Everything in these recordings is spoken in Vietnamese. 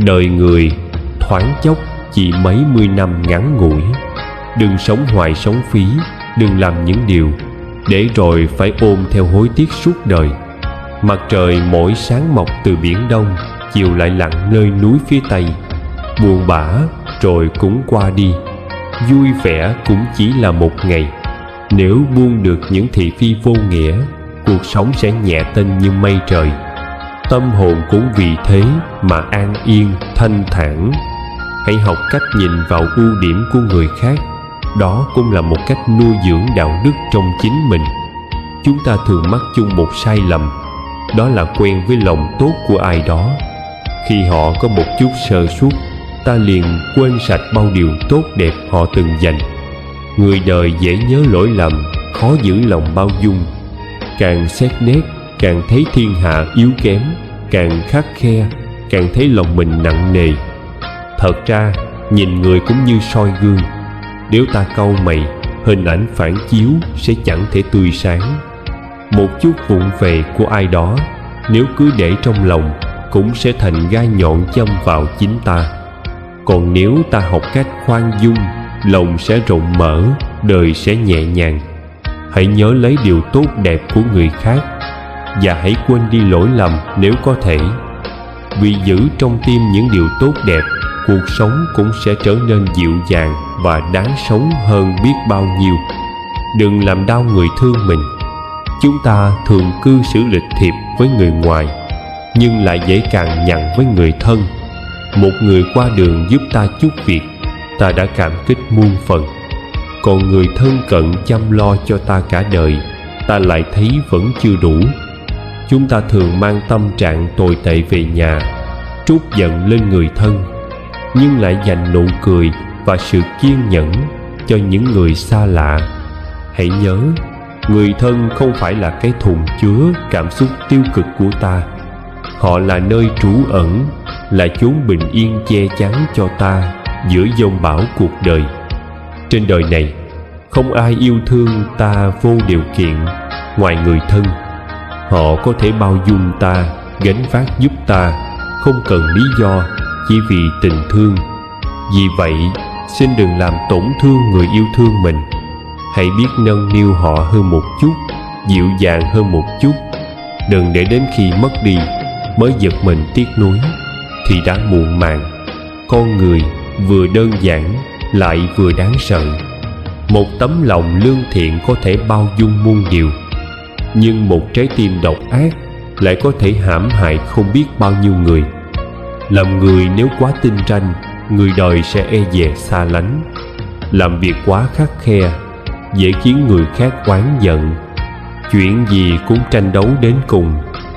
Đời người thoáng chốc chỉ mấy mươi năm ngắn ngủi. Đừng sống hoài sống phí, đừng làm những điều để rồi phải ôm theo hối tiếc suốt đời. Mặt trời mỗi sáng mọc từ biển đông, chiều lại lặn nơi núi phía tây. Buồn bã rồi cũng qua đi, vui vẻ cũng chỉ là một ngày. Nếu buông được những thị phi vô nghĩa, cuộc sống sẽ nhẹ tênh như mây trời. Tâm hồn cũng vì thế mà an yên, thanh thản. Hãy học cách nhìn vào ưu điểm của người khác. Đó cũng là một cách nuôi dưỡng đạo đức trong chính mình. Chúng ta thường mắc chung một sai lầm, đó là quen với lòng tốt của ai đó. Khi họ có một chút sơ suất, ta liền quên sạch bao điều tốt đẹp họ từng dành. Người đời dễ nhớ lỗi lầm, khó giữ lòng bao dung. Càng xét nét, càng thấy thiên hạ yếu kém. Càng khắt khe, càng thấy lòng mình nặng nề. Thật ra, nhìn người cũng như soi gương. Nếu ta cau mày, hình ảnh phản chiếu sẽ chẳng thể tươi sáng. Một chút vụng về của ai đó, nếu cứ để trong lòng, cũng sẽ thành gai nhọn châm vào chính ta. Còn nếu ta học cách khoan dung, lòng sẽ rộng mở, đời sẽ nhẹ nhàng. Hãy nhớ lấy điều tốt đẹp của người khác, và hãy quên đi lỗi lầm nếu có thể. Vì giữ trong tim những điều tốt đẹp, cuộc sống cũng sẽ trở nên dịu dàng và đáng sống hơn biết bao nhiêu. Đừng làm đau người thương mình. Chúng ta thường cư xử lịch thiệp với người ngoài, nhưng lại dễ cằn nhằn với người thân. Một người qua đường giúp ta chút việc, ta đã cảm kích muôn phần. Còn người thân cận chăm lo cho ta cả đời, ta lại thấy vẫn chưa đủ. Chúng ta thường mang tâm trạng tồi tệ về nhà, trút giận lên người thân, nhưng lại dành nụ cười và sự kiên nhẫn cho những người xa lạ. Hãy nhớ, người thân không phải là cái thùng chứa cảm xúc tiêu cực của ta. Họ là nơi trú ẩn, là chốn bình yên che chắn cho ta giữa dông bão cuộc đời. Trên đời này, không ai yêu thương ta vô điều kiện ngoài người thân. Họ có thể bao dung ta, gánh vác giúp ta, không cần lý do, chỉ vì tình thương. Vì vậy, xin đừng làm tổn thương người yêu thương mình. Hãy biết nâng niu họ hơn một chút, dịu dàng hơn một chút. Đừng để đến khi mất đi mới giật mình tiếc nuối, thì đã muộn màng. Con người vừa đơn giản lại vừa đáng sợ. Một tấm lòng lương thiện có thể bao dung muôn điều, nhưng một trái tim độc ác lại có thể hãm hại không biết bao nhiêu người. Làm người nếu quá tinh ranh, người đời sẽ e dè xa lánh. Làm việc quá khắt khe, dễ khiến người khác oán giận. Chuyện gì cũng tranh đấu đến cùng,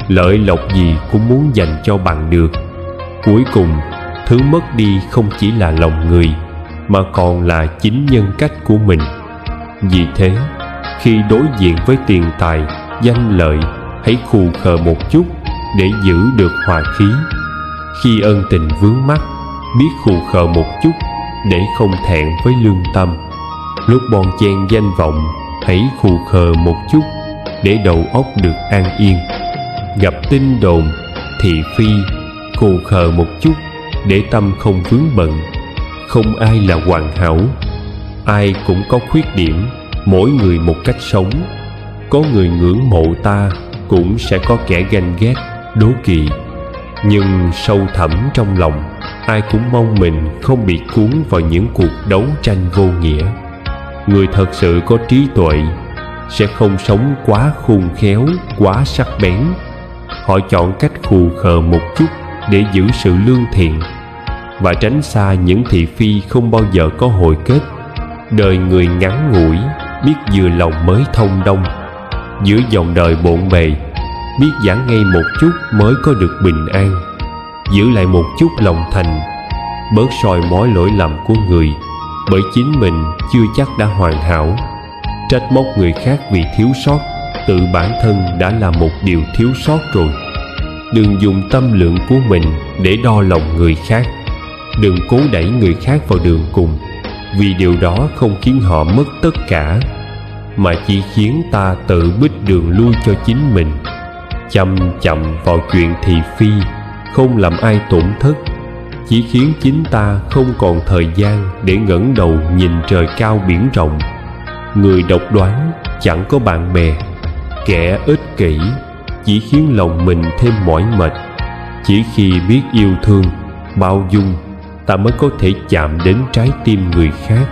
lợi lộc gì cũng muốn dành cho bằng được. Cuối cùng, thứ mất đi không chỉ là lòng người, mà còn là chính nhân cách của mình. Vì thế, khi đối diện với tiền tài, danh lợi, hãy khù khờ một chút để giữ được hòa khí. Khi ân tình vướng mắc, biết khù khờ một chút để không thẹn với lương tâm. Lúc bon chen danh vọng, hãy khù khờ một chút để đầu óc được an yên. Gặp tin đồn, thị phi, khù khờ một chút để tâm không vướng bận. Không ai là hoàn hảo, ai cũng có khuyết điểm, mỗi người một cách sống. Có người ngưỡng mộ ta, cũng sẽ có kẻ ganh ghét, đố kỵ. Nhưng sâu thẳm trong lòng, ai cũng mong mình không bị cuốn vào những cuộc đấu tranh vô nghĩa. Người thật sự có trí tuệ sẽ không sống quá khôn khéo, quá sắc bén. Họ chọn cách khù khờ một chút để giữ sự lương thiện và tránh xa những thị phi không bao giờ có hồi kết. Đời người ngắn ngủi, biết vừa lòng mới thông dong. Giữa dòng đời bộn bề, biết giãn ngay một chút mới có được bình an. Giữ lại một chút lòng thành, bớt soi mói lỗi lầm của người, bởi chính mình chưa chắc đã hoàn hảo. Trách móc người khác vì thiếu sót, tự bản thân đã là một điều thiếu sót rồi. Đừng dùng tâm lượng của mình để đo lòng người khác. Đừng cố đẩy người khác vào đường cùng, vì điều đó không khiến họ mất tất cả, mà chỉ khiến ta tự bích đường lui cho chính mình. Chăm chậm vào chuyện thị phi, không làm ai tổn thất. chỉ khiến chính ta không còn thời gian để ngẩng đầu nhìn trời cao biển rộng. Người độc đoán chẳng có bạn bè, kẻ ích kỷ chỉ khiến lòng mình thêm mỏi mệt. Chỉ khi biết yêu thương, bao dung, ta mới có thể chạm đến trái tim người khác.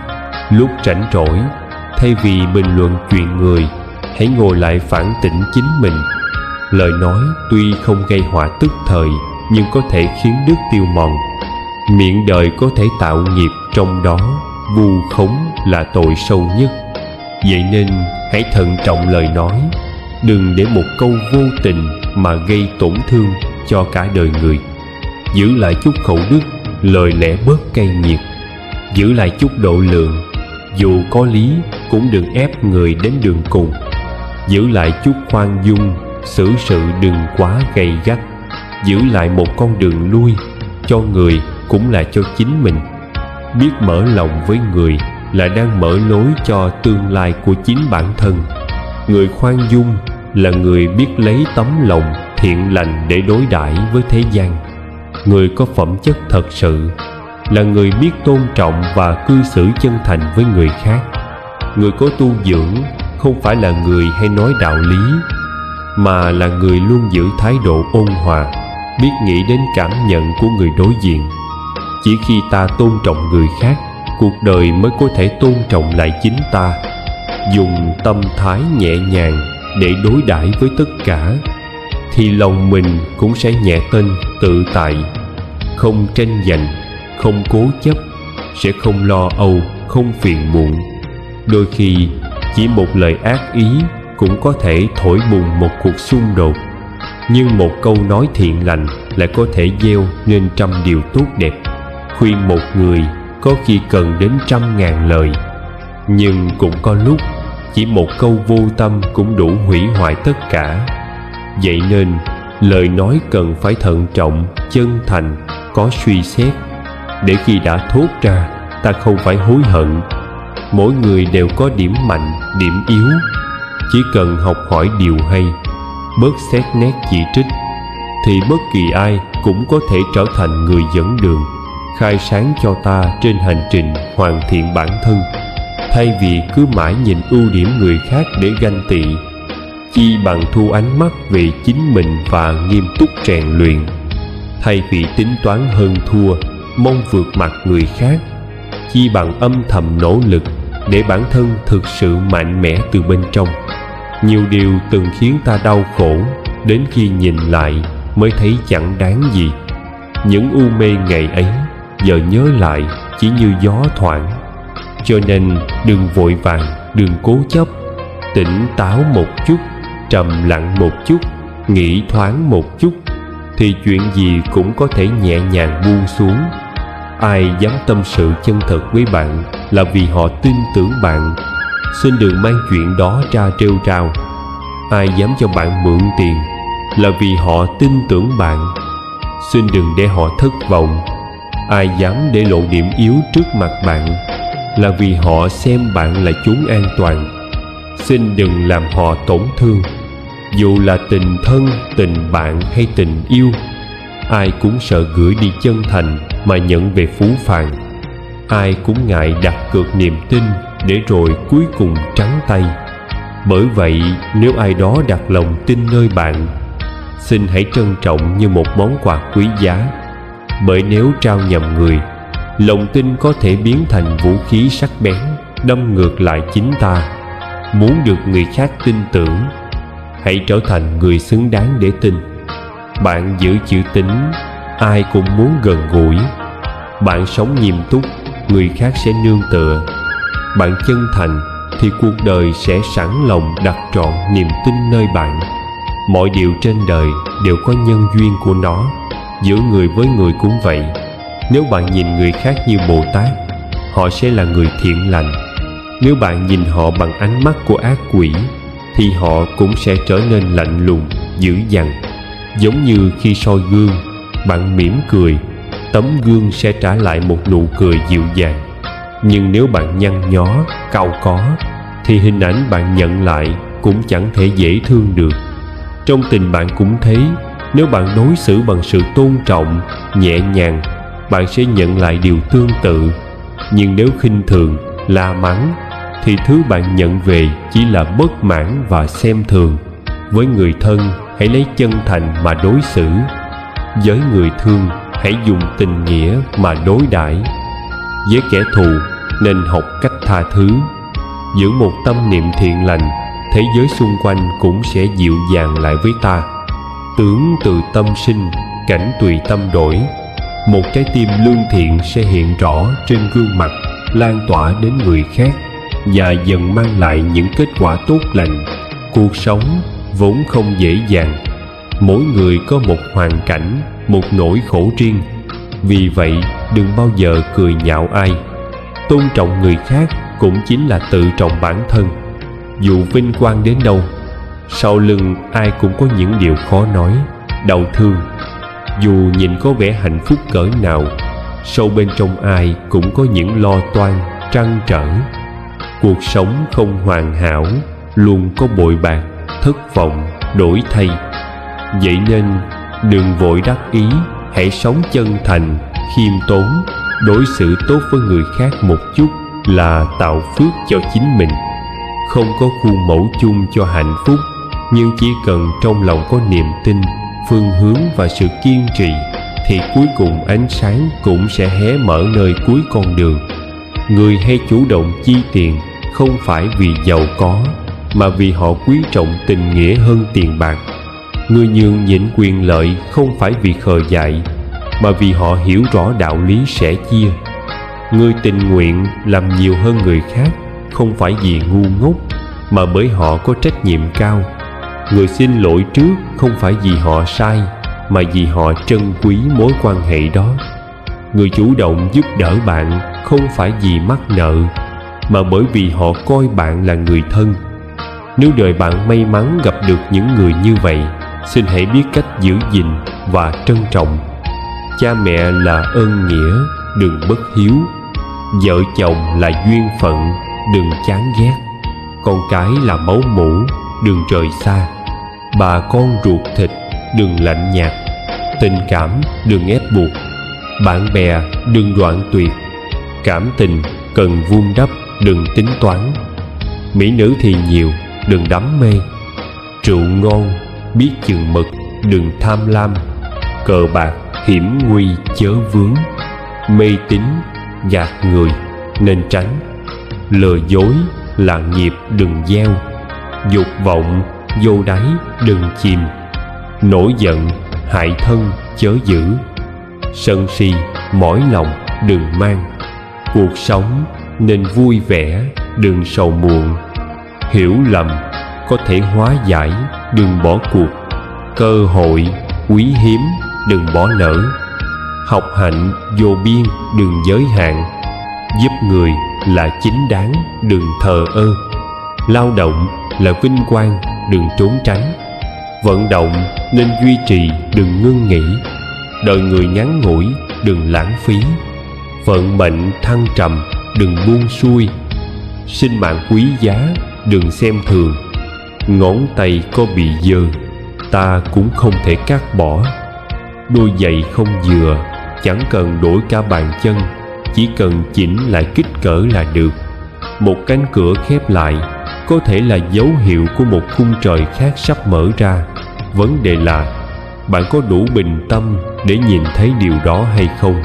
Lúc rảnh rỗi, thay vì bình luận chuyện người, hãy ngồi lại phản tỉnh chính mình. Lời nói tuy không gây họa tức thời, nhưng có thể khiến đức tiêu mòn. Miệng đời có thể tạo nghiệp, trong đó vu khống là tội sâu nhất. Vậy nên hãy thận trọng lời nói, đừng để một câu vô tình mà gây tổn thương cho cả đời người. Giữ lại chút khẩu đức, lời lẽ bớt cay nghiệt. Giữ lại chút độ lượng, dù có lý cũng đừng ép người đến đường cùng. Giữ lại chút khoan dung, xử sự đừng quá gay gắt. Giữ lại một con đường lui, cho người cũng là cho chính mình. Biết mở lòng với người là đang mở lối cho tương lai của chính bản thân. Người khoan dung là người biết lấy tấm lòng thiện lành để đối đãi với thế gian. Người có phẩm chất thật sự là người biết tôn trọng và cư xử chân thành với người khác. Người có tu dưỡng không phải là người hay nói đạo lý, mà là người luôn giữ thái độ ôn hòa, biết nghĩ đến cảm nhận của người đối diện. Chỉ khi ta tôn trọng người khác, cuộc đời mới có thể tôn trọng lại chính ta. Dùng tâm thái nhẹ nhàng để đối đãi với tất cả, thì lòng mình cũng sẽ nhẹ tênh tự tại. Không tranh giành, không cố chấp, sẽ không lo âu, không phiền muộn. Đôi khi chỉ một lời ác ý cũng có thể thổi bùng một cuộc xung đột, nhưng một câu nói thiện lành lại có thể gieo nên trăm điều tốt đẹp. Khuyên một người có khi cần đến 100.000 lời, nhưng cũng có lúc chỉ một câu vô tâm cũng đủ hủy hoại tất cả. Vậy nên lời nói cần phải thận trọng, chân thành, có suy xét, để khi đã thốt ra ta không phải hối hận. Mỗi người đều có điểm mạnh, điểm yếu. Chỉ cần học hỏi điều hay, bớt xét nét chỉ trích, thì bất kỳ ai cũng có thể trở thành người dẫn đường, khai sáng cho ta trên hành trình hoàn thiện bản thân. Thay vì cứ mãi nhìn ưu điểm người khác để ganh tị, chi bằng thu ánh mắt về chính mình và nghiêm túc rèn luyện. Thay vì tính toán hơn thua, mong vượt mặt người khác, chi bằng âm thầm nỗ lực để bản thân thực sự mạnh mẽ từ bên trong. Nhiều điều từng khiến ta đau khổ, đến khi nhìn lại mới thấy chẳng đáng gì. Những u mê ngày ấy giờ nhớ lại chỉ như gió thoảng. Cho nên đừng vội vàng, đừng cố chấp. Tỉnh táo một chút, trầm lặng một chút, nghĩ thoáng một chút, thì chuyện gì cũng có thể nhẹ nhàng buông xuống. Ai dám tâm sự chân thật với bạn là vì họ tin tưởng bạn. Xin đừng mang chuyện đó ra trêu trao. Ai dám cho bạn mượn tiền là vì họ tin tưởng bạn. Xin đừng để họ thất vọng. Ai dám để lộ điểm yếu trước mặt bạn là vì họ xem bạn là chốn an toàn. Xin đừng làm họ tổn thương. Dù là tình thân, tình bạn hay tình yêu, ai cũng sợ gửi đi chân thành mà nhận về phũ phàng. Ai cũng ngại đặt cược niềm tin để rồi cuối cùng trắng tay. Bởi vậy nếu ai đó đặt lòng tin nơi bạn, xin hãy trân trọng như một món quà quý giá. Bởi nếu trao nhầm người, lòng tin có thể biến thành vũ khí sắc bén, đâm ngược lại chính ta. Muốn được người khác tin tưởng, hãy trở thành người xứng đáng để tin. Bạn giữ chữ tín, ai cũng muốn gần gũi. Bạn sống nghiêm túc, người khác sẽ nương tựa. Bạn chân thành thì cuộc đời sẽ sẵn lòng đặt trọn niềm tin nơi bạn. Mọi điều trên đời đều có nhân duyên của nó. Giữa người với người cũng vậy. Nếu bạn nhìn người khác như Bồ Tát, họ sẽ là người thiện lành. Nếu bạn nhìn họ bằng ánh mắt của ác quỷ, thì họ cũng sẽ trở nên lạnh lùng, dữ dằn. Giống như khi soi gương, bạn mỉm cười, tấm gương sẽ trả lại một nụ cười dịu dàng. Nhưng nếu bạn nhăn nhó, cau có, thì hình ảnh bạn nhận lại cũng chẳng thể dễ thương được. Trong tình bạn cũng thế. Nếu bạn đối xử bằng sự tôn trọng, nhẹ nhàng, bạn sẽ nhận lại điều tương tự. Nhưng nếu khinh thường, la mắng, thì thứ bạn nhận về chỉ là bất mãn và xem thường. Với người thân, hãy lấy chân thành mà đối xử. Với người thương, hãy dùng tình nghĩa mà đối đãi. Với kẻ thù, nên học cách tha thứ. Giữ một tâm niệm thiện lành, thế giới xung quanh cũng sẽ dịu dàng lại với ta. Tướng từ tâm sinh, cảnh tùy tâm đổi. Một trái tim lương thiện sẽ hiện rõ trên gương mặt, lan tỏa đến người khác và dần mang lại những kết quả tốt lành. Cuộc sống vốn không dễ dàng. Mỗi người có một hoàn cảnh, một nỗi khổ riêng. Vì vậy, đừng bao giờ cười nhạo ai. Tôn trọng người khác cũng chính là tự trọng bản thân. Dù vinh quang đến đâu, sau lưng ai cũng có những điều khó nói, đau thương. Dù nhìn có vẻ hạnh phúc cỡ nào, sâu bên trong ai cũng có những lo toan, trăn trở. Cuộc sống không hoàn hảo, luôn có bội bạc, thất vọng, đổi thay. Vậy nên đừng vội đắc ý, hãy sống chân thành, khiêm tốn. Đối xử tốt với người khác một chút là tạo phước cho chính mình. Không có khuôn mẫu chung cho hạnh phúc, nhưng chỉ cần trong lòng có niềm tin, phương hướng và sự kiên trì, thì cuối cùng ánh sáng cũng sẽ hé mở nơi cuối con đường. Người hay chủ động chi tiền không phải vì giàu có, mà vì họ quý trọng tình nghĩa hơn tiền bạc. Người nhường nhịn quyền lợi không phải vì khờ dại, mà vì họ hiểu rõ đạo lý sẻ chia. Người tình nguyện làm nhiều hơn người khác không phải vì ngu ngốc, mà bởi họ có trách nhiệm cao. Người xin lỗi trước không phải vì họ sai, mà vì họ trân quý mối quan hệ đó. Người chủ động giúp đỡ bạn không phải vì mắc nợ, mà bởi vì họ coi bạn là người thân. Nếu đời bạn may mắn gặp được những người như vậy, xin hãy biết cách giữ gìn và trân trọng. Cha mẹ là ơn nghĩa, đừng bất hiếu. Vợ chồng là duyên phận, đừng chán ghét. Con cái là máu mủ, đừng rời xa. Bà con ruột thịt, đừng lạnh nhạt. Tình cảm đừng ép buộc. Bạn bè đừng đoạn tuyệt. Cảm tình cần vun đắp, đừng tính toán. Mỹ nữ thì nhiều, đừng đắm mê. Rượu ngon biết chừng mực, đừng tham lam. Cờ bạc hiểm nguy chớ vướng. Mê tín gạt người nên tránh. Lừa dối là nghiệp đừng gieo. Dục vọng vô đáy đừng chìm. Nổi giận hại thân chớ giữ. Sân si mỏi lòng đừng mang. Cuộc sống nên vui vẻ, đừng sầu muộn. Hiểu lầm có thể hóa giải, đừng bỏ cuộc. Cơ hội quý hiếm, đừng bỏ lỡ. Học hạnh vô biên, đừng giới hạn. Giúp người là chính đáng, đừng thờ ơ. Lao động là vinh quang, đừng trốn tránh. Vận động nên duy trì, đừng ngưng nghỉ. Đời người ngắn ngủi, đừng lãng phí. Vận mệnh thăng trầm, đừng buông xuôi. Sinh mạng quý giá, đừng xem thường. Ngón tay có bị dơ, ta cũng không thể cắt bỏ. Đôi giày không vừa, chẳng cần đổi cả bàn chân, chỉ cần chỉnh lại kích cỡ là được. Một cánh cửa khép lại có thể là dấu hiệu của một khung trời khác sắp mở ra. Vấn đề là bạn có đủ bình tâm để nhìn thấy điều đó hay không?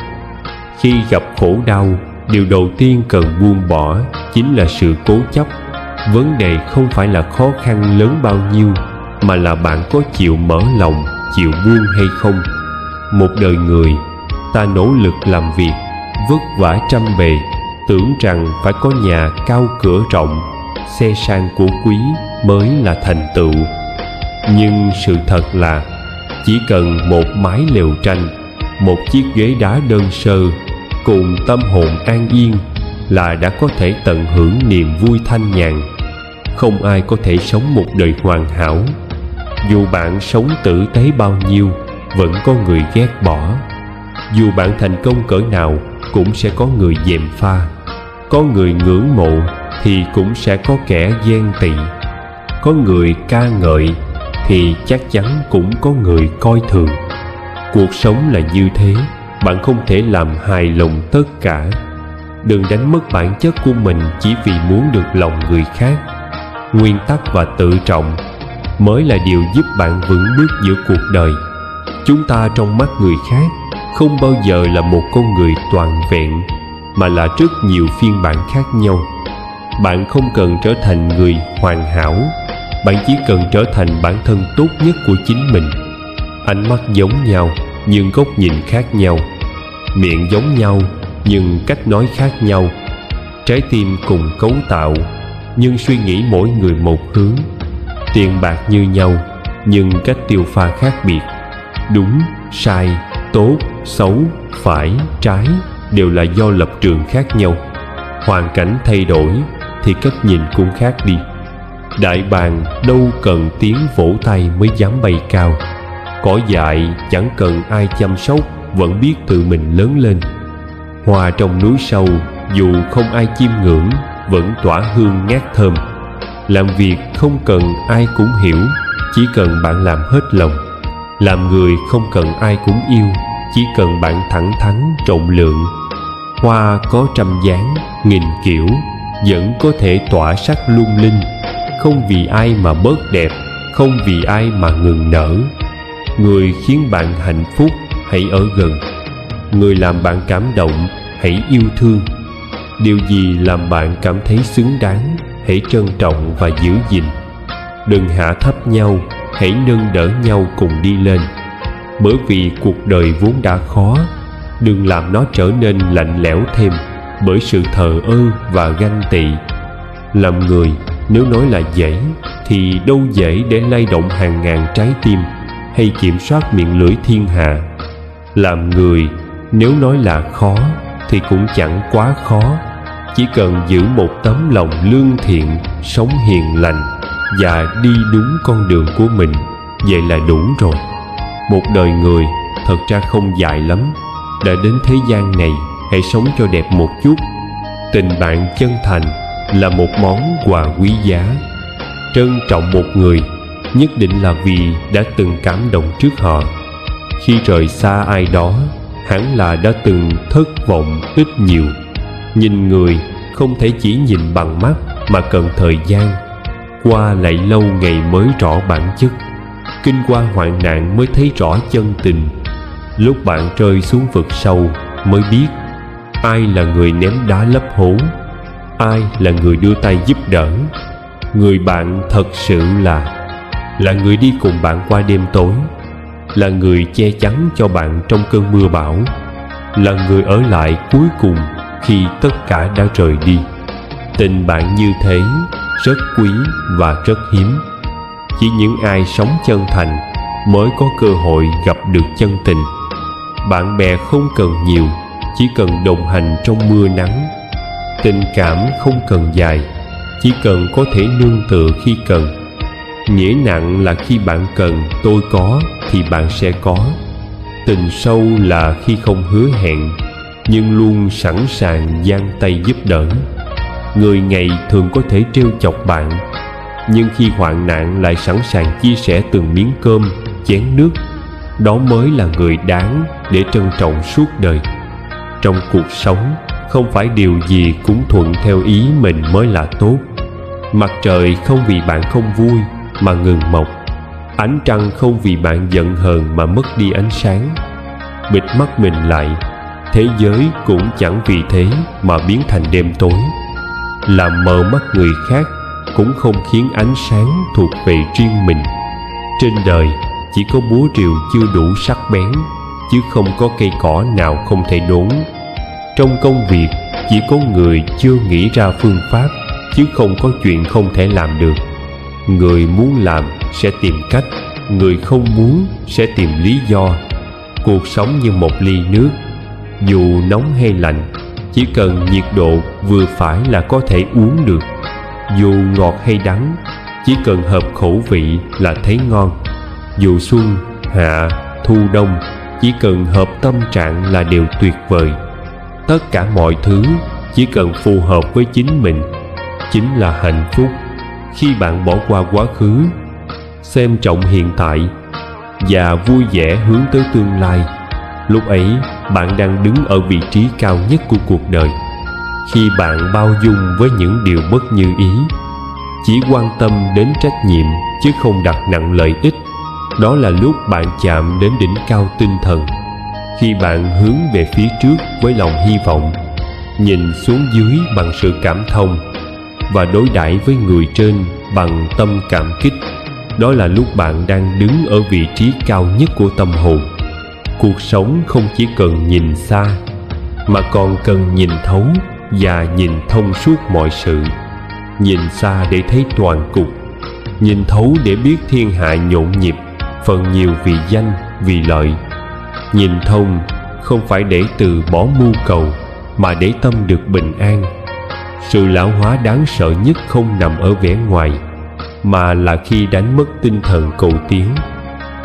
Khi gặp khổ đau, điều đầu tiên cần buông bỏ chính là sự cố chấp. Vấn đề không phải là khó khăn lớn bao nhiêu, mà là bạn có chịu mở lòng, chịu buông hay không. Một đời người, ta nỗ lực làm việc, vất vả trăm bề, tưởng rằng phải có nhà cao cửa rộng, xe sang của quý mới là thành tựu. Nhưng sự thật là chỉ cần một mái lều tranh, một chiếc ghế đá đơn sơ, cùng tâm hồn an yên là đã có thể tận hưởng niềm vui thanh nhàn. Không ai có thể sống một đời hoàn hảo. Dù bạn sống tử tế bao nhiêu, vẫn có người ghét bỏ. Dù bạn thành công cỡ nào, cũng sẽ có người gièm pha. Có người ngưỡng mộ thì cũng sẽ có kẻ ghen tị. Có người ca ngợi thì chắc chắn cũng có người coi thường. Cuộc sống là như thế, bạn không thể làm hài lòng tất cả. Đừng đánh mất bản chất của mình chỉ vì muốn được lòng người khác. Nguyên tắc và tự trọng mới là điều giúp bạn vững bước giữa cuộc đời. Chúng ta trong mắt người khác không bao giờ là một con người toàn vẹn, mà là rất nhiều phiên bản khác nhau. Bạn không cần trở thành người hoàn hảo, bạn chỉ cần trở thành bản thân tốt nhất của chính mình. Ánh mắt giống nhau nhưng góc nhìn khác nhau, miệng giống nhau nhưng cách nói khác nhau, trái tim cùng cấu tạo nhưng suy nghĩ mỗi người một hướng, tiền bạc như nhau nhưng cách tiêu pha khác biệt. Đúng, sai, tốt, xấu, phải, trái đều là do lập trường khác nhau. Hoàn cảnh thay đổi thì cách nhìn cũng khác đi. Đại bàng đâu cần tiếng vỗ tay mới dám bay cao. Cỏ dại chẳng cần ai chăm sóc vẫn biết tự mình lớn lên. Hoa trong núi sâu dù không ai chiêm ngưỡng vẫn tỏa hương ngát thơm. Làm việc không cần ai cũng hiểu, chỉ cần bạn làm hết lòng. Làm người không cần ai cũng yêu, chỉ cần bạn thẳng thắn trọng lượng. Hoa có trăm dáng, nghìn kiểu, vẫn có thể tỏa sắc lung linh. Không vì ai mà bớt đẹp, không vì ai mà ngừng nở. Người khiến bạn hạnh phúc, hãy ở gần. Người làm bạn cảm động, hãy yêu thương. Điều gì làm bạn cảm thấy xứng đáng, hãy trân trọng và giữ gìn. Đừng hạ thấp nhau, hãy nâng đỡ nhau cùng đi lên. Bởi vì cuộc đời vốn đã khó, đừng làm nó trở nên lạnh lẽo thêm bởi sự thờ ơ và ganh tị. Làm người nếu nói là dễ thì đâu dễ để lay động hàng ngàn trái tim hay kiểm soát miệng lưỡi thiên hạ. Làm người nếu nói là khó thì cũng chẳng quá khó. Chỉ cần giữ một tấm lòng lương thiện, sống hiền lành và đi đúng con đường của mình, vậy là đủ rồi. Một đời người thật ra không dài lắm. Đã đến thế gian này, hãy sống cho đẹp một chút. Tình bạn chân thành là một món quà quý giá. Trân trọng một người nhất định là vì đã từng cảm động trước họ. Khi rời xa ai đó, hẳn là đã từng thất vọng ít nhiều. Nhìn người không thể chỉ nhìn bằng mắt mà cần thời gian. Qua lại lâu ngày mới rõ bản chất. Kinh qua hoạn nạn mới thấy rõ chân tình. Lúc bạn rơi xuống vực sâu mới biết ai là người ném đá lấp hố, ai là người đưa tay giúp đỡ. Người bạn thật sự là người đi cùng bạn qua đêm tối, là người che chắn cho bạn trong cơn mưa bão, là người ở lại cuối cùng khi tất cả đã rời đi. Tình bạn như thế rất quý và rất hiếm. Chỉ những ai sống chân thành mới có cơ hội gặp được chân tình. Bạn bè không cần nhiều, chỉ cần đồng hành trong mưa nắng. Tình cảm không cần dài, chỉ cần có thể nương tựa khi cần. Nghĩa nặng là khi bạn cần tôi có thì bạn sẽ có. Tình sâu là khi không hứa hẹn nhưng luôn sẵn sàng dang tay giúp đỡ. Người ngày thường có thể trêu chọc bạn, nhưng khi hoạn nạn lại sẵn sàng chia sẻ từng miếng cơm, chén nước. Đó mới là người đáng để trân trọng suốt đời. Trong cuộc sống, không phải điều gì cũng thuận theo ý mình mới là tốt. Mặt trời không vì bạn không vui mà ngừng mọc. Ánh trăng không vì bạn giận hờn mà mất đi ánh sáng. Bịt mắt mình lại, thế giới cũng chẳng vì thế mà biến thành đêm tối. Làm mờ mắt người khác cũng không khiến ánh sáng thuộc về riêng mình. Trên đời chỉ có búa rìu chưa đủ sắc bén, chứ không có cây cỏ nào không thể đốn. Trong công việc chỉ có người chưa nghĩ ra phương pháp, chứ không có chuyện không thể làm được. Người muốn làm sẽ tìm cách, người không muốn sẽ tìm lý do. Cuộc sống như một ly nước, dù nóng hay lạnh, chỉ cần nhiệt độ vừa phải là có thể uống được. Dù ngọt hay đắng, chỉ cần hợp khẩu vị là thấy ngon. Dù xuân, hạ, thu đông, chỉ cần hợp tâm trạng là đều tuyệt vời. Tất cả mọi thứ chỉ cần phù hợp với chính mình chính là hạnh phúc. Khi bạn bỏ qua quá khứ, xem trọng hiện tại và vui vẻ hướng tới tương lai, Lúc ấy bạn đang đứng ở vị trí cao nhất của cuộc đời. Khi bạn bao dung với những điều bất như ý, chỉ quan tâm đến trách nhiệm chứ không đặt nặng lợi ích, đó là lúc bạn chạm đến đỉnh cao tinh thần. Khi bạn hướng về phía trước với lòng hy vọng, nhìn xuống dưới bằng sự cảm thông và đối đãi với người trên bằng tâm cảm kích, đó là lúc bạn đang đứng ở vị trí cao nhất của tâm hồn. Cuộc sống không chỉ cần nhìn xa, mà còn cần nhìn thấu và nhìn thông suốt mọi sự. Nhìn xa để thấy toàn cục, nhìn thấu để biết thiên hạ nhộn nhịp, phần nhiều vì danh, vì lợi. Nhìn thông không phải để từ bỏ mưu cầu, mà để tâm được bình an. Sự lão hóa đáng sợ nhất không nằm ở vẻ ngoài, mà là khi đánh mất tinh thần cầu tiến.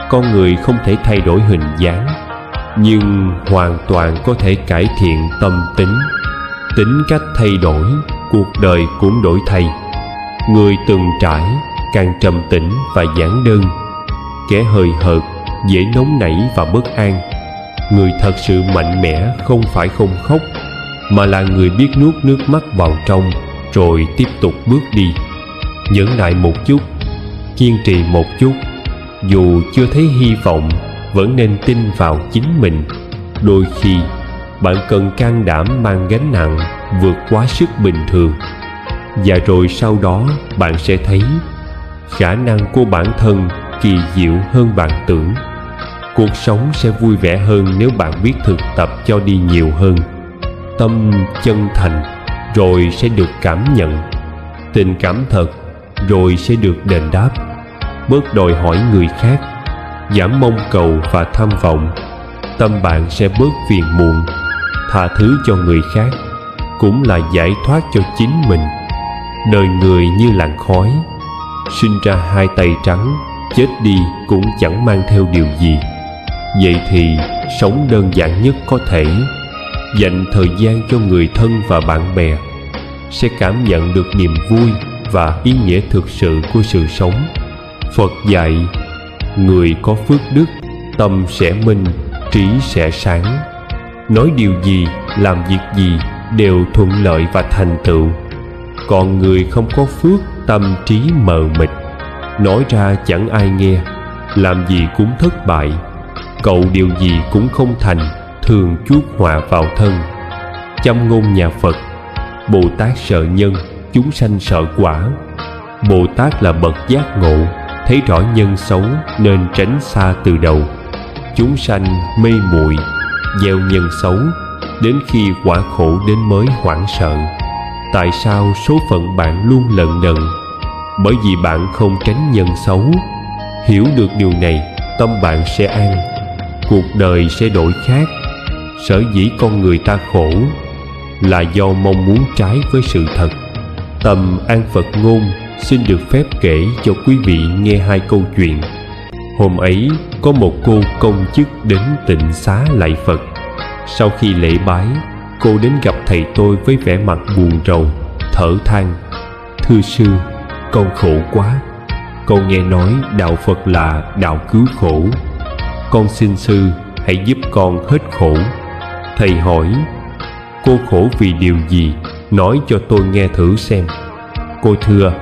Con người không thể thay đổi hình dáng, nhưng hoàn toàn có thể cải thiện tâm tính. Tính cách thay đổi, cuộc đời cũng đổi thay. Người từng trải càng trầm tĩnh và giản đơn. Kẻ hời hợt dễ nóng nảy và bất an. Người thật sự mạnh mẽ không phải không khóc, mà là người biết nuốt nước mắt vào trong rồi tiếp tục bước đi. Nhẫn nại một chút, kiên trì một chút. Dù chưa thấy hy vọng, vẫn nên tin vào chính mình. Đôi khi bạn cần can đảm mang gánh nặng vượt quá sức bình thường, và rồi sau đó bạn sẽ thấy khả năng của bản thân kỳ diệu hơn bạn tưởng. Cuộc sống sẽ vui vẻ hơn nếu bạn biết thực tập cho đi nhiều hơn. Tâm chân thành rồi sẽ được cảm nhận. Tình cảm thật rồi sẽ được đền đáp. Bớt đòi hỏi người khác, giảm mong cầu và tham vọng, tâm bạn sẽ bớt phiền muộn. Tha thứ cho người khác cũng là giải thoát cho chính mình. Đời người như làn khói, sinh ra hai tay trắng, chết đi cũng chẳng mang theo điều gì. Vậy thì sống đơn giản nhất có thể, dành thời gian cho người thân và bạn bè, sẽ cảm nhận được niềm vui và ý nghĩa thực sự của sự sống. Phật dạy, người có phước đức, tâm sẽ minh, trí sẽ sáng. Nói điều gì, làm việc gì đều thuận lợi và thành tựu. Còn người không có phước, tâm trí mờ mịt, nói ra chẳng ai nghe, làm gì cũng thất bại, cầu điều gì cũng không thành, thường chuốc họa vào thân. Châm ngôn nhà Phật: Bồ Tát sợ nhân, chúng sanh sợ quả. Bồ Tát là bậc giác ngộ, thấy rõ nhân xấu nên tránh xa từ đầu. Chúng sanh mê muội, gieo nhân xấu, đến khi quả khổ đến mới hoảng sợ. Tại sao số phận bạn luôn lận đận? Bởi vì bạn không tránh nhân xấu. Hiểu được điều này, tâm bạn sẽ an, cuộc đời sẽ đổi khác. Sở dĩ con người ta khổ là do mong muốn trái với sự thật. Tâm An Phật Ngôn xin được phép kể cho quý vị nghe hai câu chuyện. Hôm ấy có một cô công chức đến tịnh xá lạy Phật. Sau khi lễ bái, cô đến gặp thầy tôi với vẻ mặt buồn rầu, thở than: Thưa sư, con khổ quá. Con nghe nói đạo Phật là đạo cứu khổ. Con xin sư hãy giúp con hết khổ. Thầy hỏi: Cô khổ vì điều gì? Nói cho tôi nghe thử xem. Cô thưa: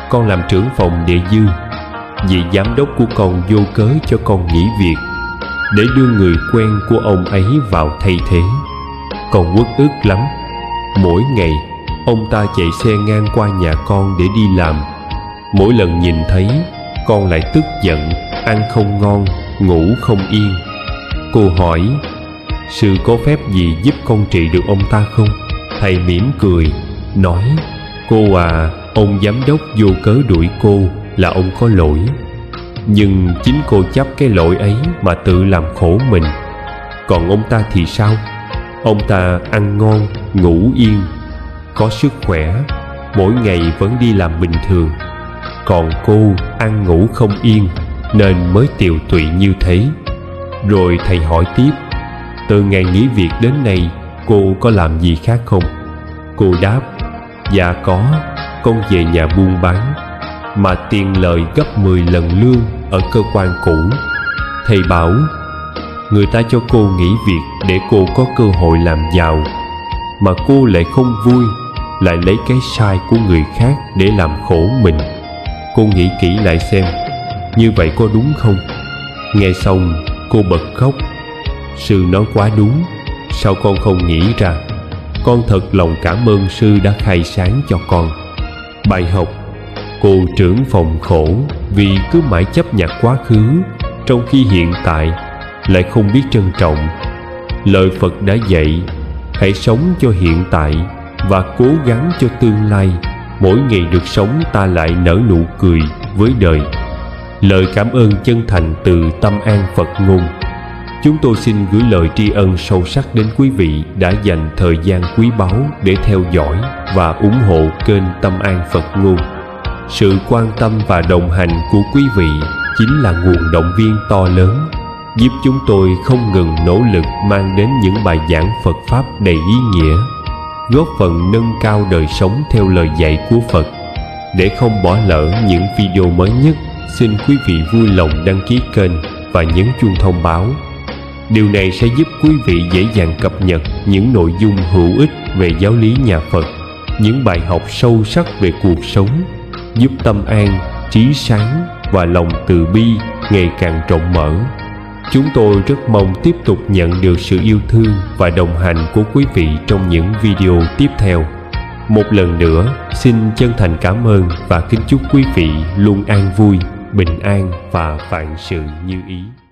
Con làm trưởng phòng địa dư. Vị giám đốc của con vô cớ cho con nghỉ việc để đưa người quen của ông ấy vào thay thế. Con uất ức lắm. Mỗi ngày ông ta chạy xe ngang qua nhà con để đi làm. Mỗi lần nhìn thấy, con lại tức giận, ăn không ngon, ngủ không yên. Cô hỏi: Sư có phép gì giúp con trị được ông ta không? Thầy mỉm cười, nói: Cô à, ông giám đốc vô cớ đuổi cô là ông có lỗi. Nhưng chính cô chấp cái lỗi ấy mà tự làm khổ mình. Còn ông ta thì sao? Ông ta ăn ngon, ngủ yên, có sức khỏe, mỗi ngày vẫn đi làm bình thường. Còn cô ăn ngủ không yên nên mới tiều tụy như thế. Rồi thầy hỏi tiếp: Từ ngày nghỉ việc đến nay, cô có làm gì khác không? Cô đáp: Dạ có, con về nhà buôn bán, mà tiền lời gấp 10 lần lương ở cơ quan cũ. Thầy bảo: Người ta cho cô nghỉ việc để cô có cơ hội làm giàu, mà cô lại không vui, lại lấy cái sai của người khác để làm khổ mình. Cô nghĩ kỹ lại xem, như vậy có đúng không? Nghe xong cô bật khóc. Sư nói quá đúng, sao con không nghĩ ra? Con thật lòng cảm ơn sư đã khai sáng cho con. Bài học: cô trưởng phòng khổ vì cứ mãi chấp nhặt quá khứ, trong khi hiện tại lại không biết trân trọng. Lời Phật đã dạy, hãy sống cho hiện tại và cố gắng cho tương lai. Mỗi ngày được sống ta lại nở nụ cười với đời. Lời cảm ơn chân thành từ Tâm An Phật Ngôn. Chúng tôi xin gửi lời tri ân sâu sắc đến quý vị đã dành thời gian quý báu để theo dõi và ủng hộ kênh Tâm An Phật Ngôn. Sự quan tâm và đồng hành của quý vị chính là nguồn động viên to lớn, giúp chúng tôi không ngừng nỗ lực mang đến những bài giảng Phật Pháp đầy ý nghĩa, góp phần nâng cao đời sống theo lời dạy của Phật. Để không bỏ lỡ những video mới nhất, xin quý vị vui lòng đăng ký kênh và nhấn chuông thông báo. Điều này sẽ giúp quý vị dễ dàng cập nhật những nội dung hữu ích về giáo lý nhà Phật, những bài học sâu sắc về cuộc sống, giúp tâm an, trí sáng và lòng từ bi ngày càng rộng mở. Chúng tôi rất mong tiếp tục nhận được sự yêu thương và đồng hành của quý vị trong những video tiếp theo. Một lần nữa, xin chân thành cảm ơn và kính chúc quý vị luôn an vui, bình an và vạn sự như ý.